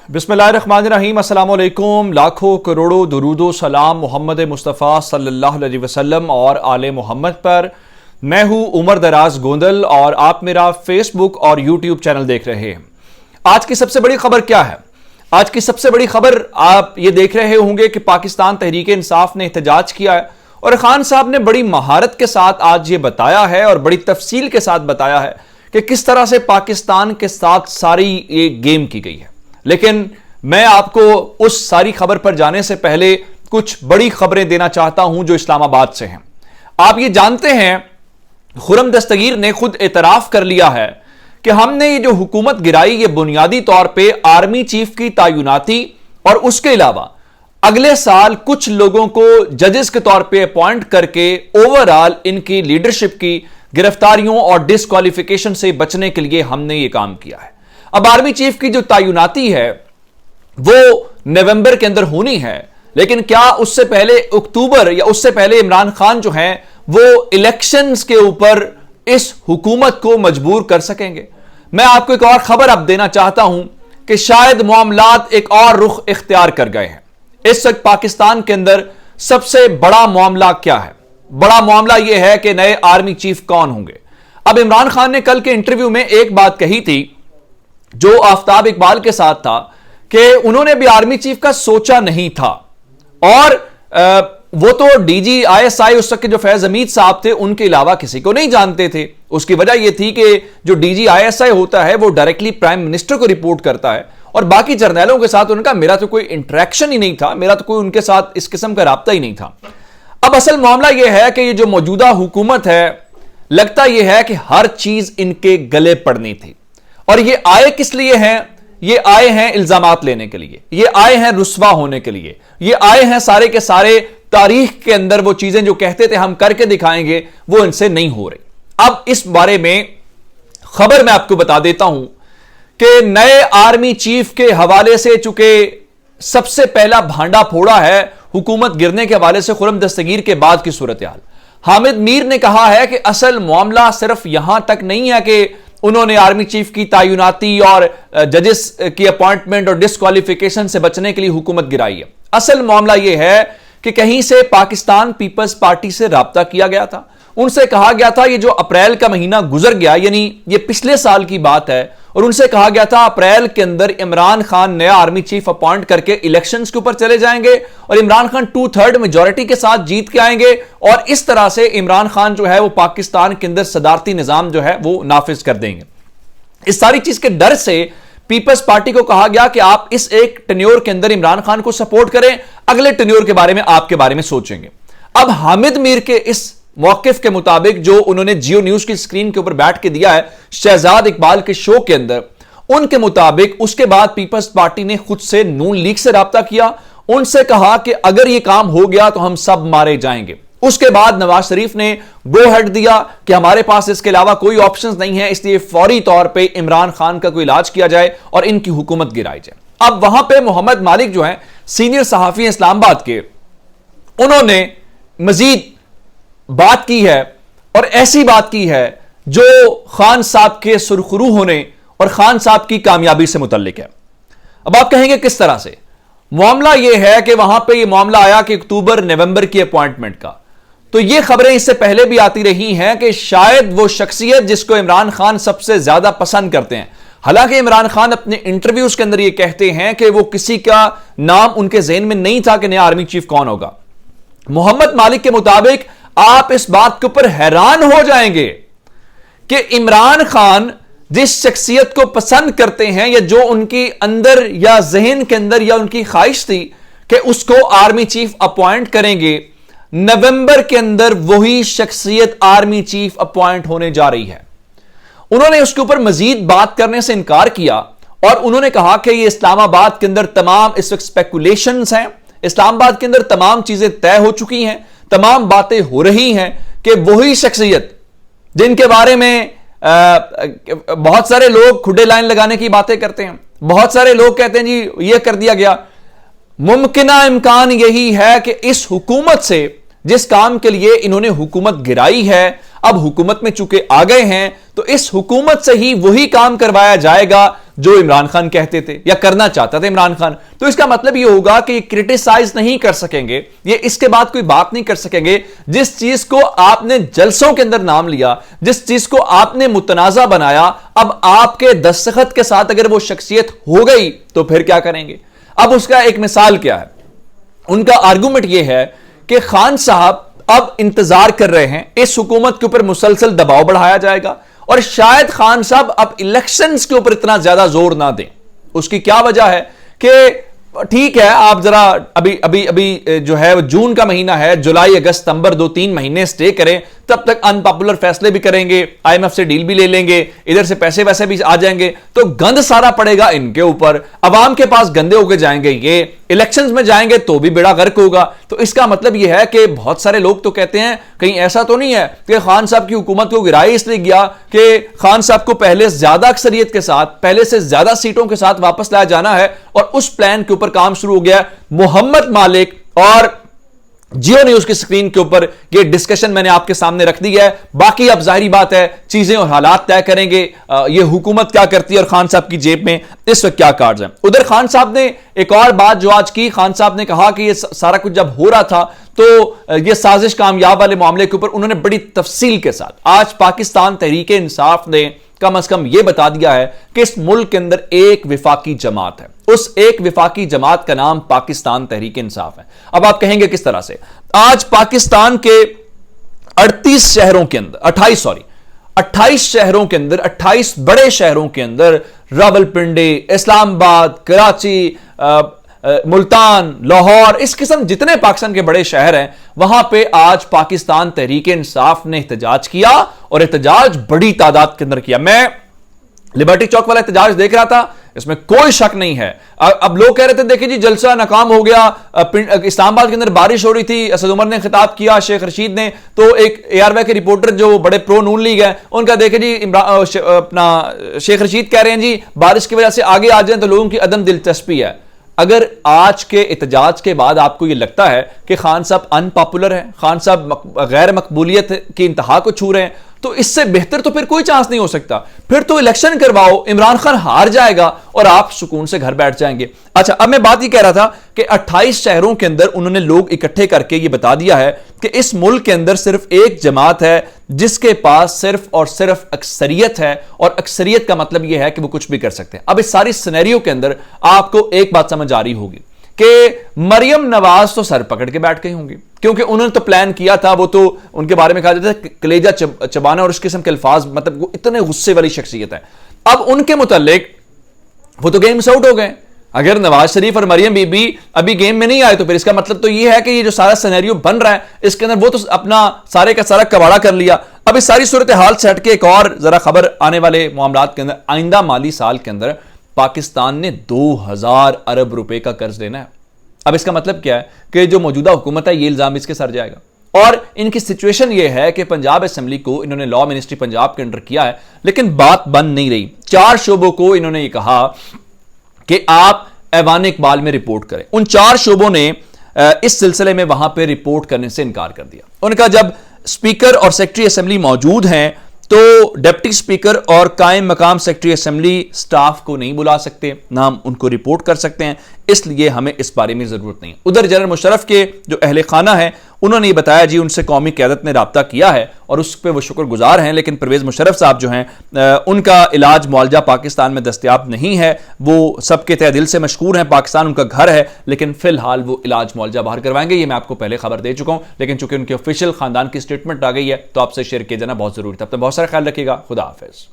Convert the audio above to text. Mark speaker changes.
Speaker 1: बिस्मिल्लाहिर्रहमानिर्रहीम, अस्सलाम वालेकुम। लाखों करोड़ों दुरूदो सलाम मोहम्मद मुस्तफ़ा सल्लल्लाहु अलैहि वसल्लम और आले मोहम्मद पर। मैं हूं उमर दराज गोंदल और आप मेरा फेसबुक और यूट्यूब चैनल देख रहे हैं। आज की सबसे बड़ी खबर क्या है? आज की सबसे बड़ी खबर आप ये देख रहे होंगे कि पाकिस्तान तहरीक इंसाफ ने एहतजाज किया है और खान साहब ने बड़ी महारत के साथ आज ये बताया है और बड़ी तफसील के साथ बताया है कि किस तरह से पाकिस्तान के साथ सारी ये गेम की गई है। लेकिन मैं आपको उस सारी खबर पर जाने से पहले कुछ बड़ी खबरें देना चाहता हूं जो इस्लामाबाद से हैं। आप ये जानते हैं, खुर्रम दस्तगीर ने खुद एतराफ कर लिया है कि हमने ये जो हुकूमत गिराई ये बुनियादी तौर पे आर्मी चीफ की तैनाती और उसके अलावा अगले साल कुछ लोगों को जजेस के तौर पे अपॉइंट करके ओवरऑल इनकी लीडरशिप की गिरफ्तारियों और डिस्क्वालिफिकेशन से बचने के लिए हमने ये काम किया है। अब आर्मी चीफ की जो तैनाती है वो नवंबर के अंदर होनी है, लेकिन क्या उससे पहले अक्टूबर या उससे पहले इमरान खान जो हैं वो इलेक्शंस के ऊपर इस हुकूमत को मजबूर कर सकेंगे? मैं आपको एक और खबर अब देना चाहता हूं कि शायद मामलात एक और रुख इख्तियार कर गए हैं। इस वक्त पाकिस्तान के अंदर सबसे बड़ा मामला क्या है? बड़ा मामला यह है कि नए आर्मी चीफ कौन होंगे। अब इमरान खान ने कल के इंटरव्यू में एक बात कही थी जो आफ्ताब इकबाल के साथ था कि उन्होंने भी आर्मी चीफ का सोचा नहीं था और वो तो डीजी आईएसआई उस वक्त के जो फैज हमीद साहब थे उनके अलावा किसी को नहीं जानते थे। उसकी वजह यह थी कि जो डीजी आईएसआई होता है वो डायरेक्टली प्राइम मिनिस्टर को रिपोर्ट करता है और बाकी जर्नैलों के साथ उनका मेरा तो कोई इंटरेक्शन ही नहीं था, मेरा तो कोई उनके साथ इस किस्म का राब्ता ही नहीं था। अब असल मामला यह है कि ये जो मौजूदा हुकूमत है, लगता यह है कि हर चीज इनके गले पड़नी थी और ये आए किस लिए हैं? ये आए हैं इल्जामात लेने के लिए, ये आए हैं रुस्वा होने के लिए, ये आए हैं सारे के सारे तारीख के अंदर वो चीजें जो कहते थे हम करके दिखाएंगे वो इनसे नहीं हो रही। अब इस बारे में खबर मैं आपको बता देता हूं कि नए आर्मी चीफ के हवाले से चूंकि सबसे पहला भांडा फोड़ा है हुकूमत गिरने के हवाले से खुर्रम दस्तगीर के बाद की सूरत हाल। हामिद मीर ने कहा है कि असल मामला सिर्फ यहां तक नहीं है कि उन्होंने आर्मी चीफ की तैनाती और जजेस की अपॉइंटमेंट और डिस्क्वालिफिकेशन से बचने के लिए हुकूमत गिराई है। असल मामला यह है कि कहीं से पाकिस्तान पीपल्स पार्टी से राब्ता किया गया था, उनसे कहा गया था, ये जो अप्रैल का महीना गुजर गया यानी ये पिछले साल की बात है, और उनसे कहा गया था अप्रैल के अंदर इमरान खान नया आर्मी चीफ अपॉइंट करके इलेक्शंस के ऊपर चले जाएंगे और इमरान खान 2/3 मेजॉरिटी के साथ जीत के आएंगे और इस तरह से इमरान खान जो है वो पाकिस्तान के अंदर सदारती निजाम जो है वो नाफिज कर देंगे। इस सारी चीज के डर से पीपल्स पार्टी को कहा गया कि आप इस एक टेन्योर के अंदर इमरान खान को सपोर्ट करें, अगले टेन्योर के बारे में आपके बारे में सोचेंगे। अब हामिद मीर के इस मौकिफ के मुताबिक जो उन्होंने जियो न्यूज की स्क्रीन के ऊपर बैठ के दिया है शहजाद इकबाल के शो के अंदर, उनके मुताबिक उसके बाद पीपल्स पार्टी ने खुद से नून लीग से राब्ता किया, उनसे कहा कि अगर यह काम हो गया तो हम सब मारे जाएंगे। उसके बाद नवाज शरीफ ने गो हेड दिया कि हमारे पास इसके अलावा कोई ऑप्शंस नहीं है, इसलिए फौरी तौर पे इमरान खान का कोई इलाज किया जाए और इनकी हुकूमत गिराई जाए। अब वहां पे मोहम्मद मालिक जो है सीनियर सहाफी इस्लामाबाद के, उन्होंने मजीद बात की है और ऐसी बात की है जो खान साहब के सुरखरू होने और खान साहब की कामयाबी से मुतल्लिक है। अब आप कहेंगे किस तरह से? मामला यह है कि वहां पे यह मामला आया कि अक्टूबर नवंबर की अपॉइंटमेंट का, तो यह खबरें इससे पहले भी आती रही हैं कि शायद वो शख्सियत जिसको इमरान खान सबसे ज्यादा पसंद करते हैं, हालांकि इमरान खान अपने इंटरव्यूज के अंदर यह कहते हैं कि वो किसी का नाम उनके ज़हन में नहीं था कि नया आर्मी चीफ कौन होगा। मोहम्मद मालिक के मुताबिक आप इस बात के ऊपर हैरान हो जाएंगे कि इमरान खान जिस शख्सियत को पसंद करते हैं या जो उनकी अंदर या जहन के अंदर या उनकी ख्वाहिश थी कि उसको आर्मी चीफ अपॉइंट करेंगे, नवंबर के अंदर वही शख्सियत आर्मी चीफ अपॉइंट होने जा रही है। उन्होंने उसके ऊपर मजीद बात करने से इनकार किया और उन्होंने कहा कि ये इस्लामाबाद के अंदर तमाम इस वक्त स्पेकुलेशंस हैं, इस्लामाबाद के अंदर तमाम चीजें तय हो चुकी हैं, तमाम बातें हो रही हैं कि वही शख्सियत जिनके बारे में बहुत सारे लोग खुडे लाइन लगाने की बातें करते हैं, बहुत सारे लोग कहते हैं जी ये कर दिया गया, मुमकिना इम्कान यही है कि इस हुकूमत से जिस काम के लिए इन्होंने हुकूमत गिराई है, अब हुकूमत में चूंकि आ गए हैं तो इस हुकूमत से ही वही काम करवाया जाएगा जो इमरान खान कहते थे या करना चाहता था इमरान खान। तो इसका मतलब यह होगा कि क्रिटिसाइज नहीं कर सकेंगे, ये इसके बाद कोई बात नहीं कर सकेंगे। जिस चीज को आपने जलसों के अंदर नाम लिया, जिस चीज को आपने मुतनाजा बनाया, अब आपके दस्तखत के साथ अगर वो शख्सियत हो गई तो फिर क्या करेंगे? अब उसका एक मिसाल क्या है? उनका आर्गुमेंट यह है कि खान साहब अब इंतजार कर रहे हैं, इस हुकूमत के ऊपर मुसलसल दबाव बढ़ाया जाएगा और शायद खान साहब अब इलेक्शंस के ऊपर इतना ज्यादा जोर ना दें। उसकी क्या वजह है कि ठीक है, आप जरा अभी अभी अभी जो है जून का महीना है, जुलाई अगस्त सितंबर 2-3 महीने स्टे करें, तब तक अनपॉपुलर फैसले भी करेंगे, आईएमएफ से डील भी ले लेंगे, इधर से पैसे वैसे भी आ जाएंगे, तो गंद सारा पड़ेगा इनके ऊपर, अवाम के पास गंदे होके जाएंगे, ये इलेक्शंस में जाएंगे तो भी बेड़ा गर्क होगा। तो इसका मतलब यह है कि बहुत सारे लोग तो कहते हैं कहीं ऐसा तो नहीं है कि खान साहब की हुकूमत को गिराया इसलिए गया कि खान साहब को पहले ज्यादा अक्सरियत के साथ, पहले से ज्यादा सीटों के साथ वापस लाया जाना है और उस प्लान के ऊपर काम शुरू हो गया। मोहम्मद मालिक और जियो न्यूज की स्क्रीन के ऊपर ये डिस्कशन मैंने आपके सामने रख दी है। बाकी अब जाहिर बात है चीजें और हालात तय करेंगे, ये हुकूमत क्या करती है और खान साहब की जेब में इस वक्त क्या कार्ड्स हैं। उधर खान साहब ने एक और बात जो आज की, खान साहब ने कहा कि ये सारा कुछ जब हो रहा था तो ये साजिश कामयाब वाले मामले के ऊपर उन्होंने बड़ी तफसील के साथ आज पाकिस्तान तहरीक इंसाफ ने कम से कम यह बता दिया है कि इस मुल्क के अंदर एक विफाकी जमात है, उस एक विफाकी जमात का नाम पाकिस्तान तहरीक इंसाफ है। अब आप कहेंगे किस तरह से? आज पाकिस्तान के 28 शहरों के अंदर 28 शहरों के अंदर, 28 बड़े शहरों के अंदर, रावलपिंडी, इस्लामाबाद, कराची, मुल्तान, लाहौर, इस किस्म जितने पाकिस्तान के बड़े शहर हैं, वहां पे आज पाकिस्तान तहरीक इंसाफ ने एहतजाज किया और एहतजाज बड़ी तादाद के अंदर किया। मैं लिबर्टी चौक वाला एहतजाज देख रहा था, इसमें कोई शक नहीं है। अब लोग कह रहे थे देखिए जी जलसा नाकाम हो गया, इस्लामाबाद के अंदर बारिश हो रही थी, असद उमर ने खिताब किया, शेख रशीद ने, तो एक ARY के रिपोर्टर जो बड़े प्रो नून लीग है उनका देखे जी अपना शेख रशीद कह रहे हैं जी बारिश की वजह से आगे आ जाए तो लोगों की अदम दिलचस्पी है। अगर आज के एहतजाज के बाद आपको यह लगता है कि खान साहब अनपॉपुलर हैं, खान साहब गैर मकबूलियत की इंतहा को छू रहे हैं, तो इससे बेहतर तो फिर कोई चांस नहीं हो सकता। फिर तो इलेक्शन करवाओ, इमरान खान हार जाएगा और आप सुकून से घर बैठ जाएंगे। अच्छा, अब मैं बात ये कह रहा था कि 28 शहरों के अंदर उन्होंने लोग इकट्ठे करके ये बता दिया है कि इस मुल्क के अंदर सिर्फ एक जमात है जिसके पास सिर्फ और सिर्फ अक्सरियत है, और अक्सरियत का मतलब यह है कि वो कुछ भी कर सकते हैं। अब इस सारी सिनेरियो के अंदर आपको एक बात समझ आ रही होगी कि मरियम नवाज तो सर पकड़ के बैठ गई होंगी, क्योंकि उन्होंने तो प्लान किया था, वो तो उनके बारे में कहा जाता है कलेजा चबाना और इस किस्म के अल्फाज, मतलब वो इतने गुस्से वाली शख्सियत है। अब उनके मुतालिक वो तो गेम से आउट हो गए। अगर नवाज शरीफ और मरियम बीबी अभी गेम में नहीं आए तो फिर इसका मतलब तो ये है कि ये जो सारा सिनेरियो बन रहा है इसके अंदर वो तो अपना सारे का सारा कबाड़ा कर लिया। अब इस सारी सूरत हाल से हट के एक और जरा खबर आने वाले मामलात के अंदर, आइंदा माली साल के अंदर पाकिस्तान ने 2000 अरब रुपए का कर्ज लेना है। अब इसका मतलब क्या है कि जो मौजूदा हुकूमत है ये इल्जाम इसके सर जाएगा। और इनकी सिचुएशन ये है कि पंजाब असेंबली को इन्होंने लॉ मिनिस्ट्री पंजाब के अंडर किया है, लेकिन बात बन नहीं रही। 4 शोबों को इन्होंने ये कहा कि आप ऐवान इकबाल में रिपोर्ट करें। उन 4 शोबों ने इस सिलसिले में वहां पर रिपोर्ट करने से इनकार कर दिया। उनका जब स्पीकर और सेक्रेटरी असेंबली मौजूद हैं तो डिप्टी स्पीकर और कायम मकाम सेक्रेटरी असेंबली स्टाफ को नहीं बुला सकते, ना हम उनको रिपोर्ट कर सकते हैं, इसलिए हमें इस बारे में जरूरत नहीं है। उधर जनरल मुशर्रफ के जो अहले खाना है उन्होंने ये बताया जी उनसे कौमी क़यादत ने राब्ता किया है और उस पर वो शुक्रगुजार हैं, लेकिन परवेज़ मुशर्रफ साहब जो हैं उनका इलाज मुआलजा पाकिस्तान में दस्तयाब नहीं है। वो सबके तहे दिल से मशकूर हैं, पाकिस्तान उनका घर है, लेकिन फिलहाल वो इलाज मुआलजा बाहर करवाएंगे। ये मैं आपको पहले खबर दे चुका हूं, लेकिन चूंकि उनके ऑफिशियल खानदान की स्टेटमेंट आ गई है तो आपसे शेयर किया जाना बहुत जरूरी था। अपना बहुत सारा ख्याल रखिएगा। खुदा हाफिज।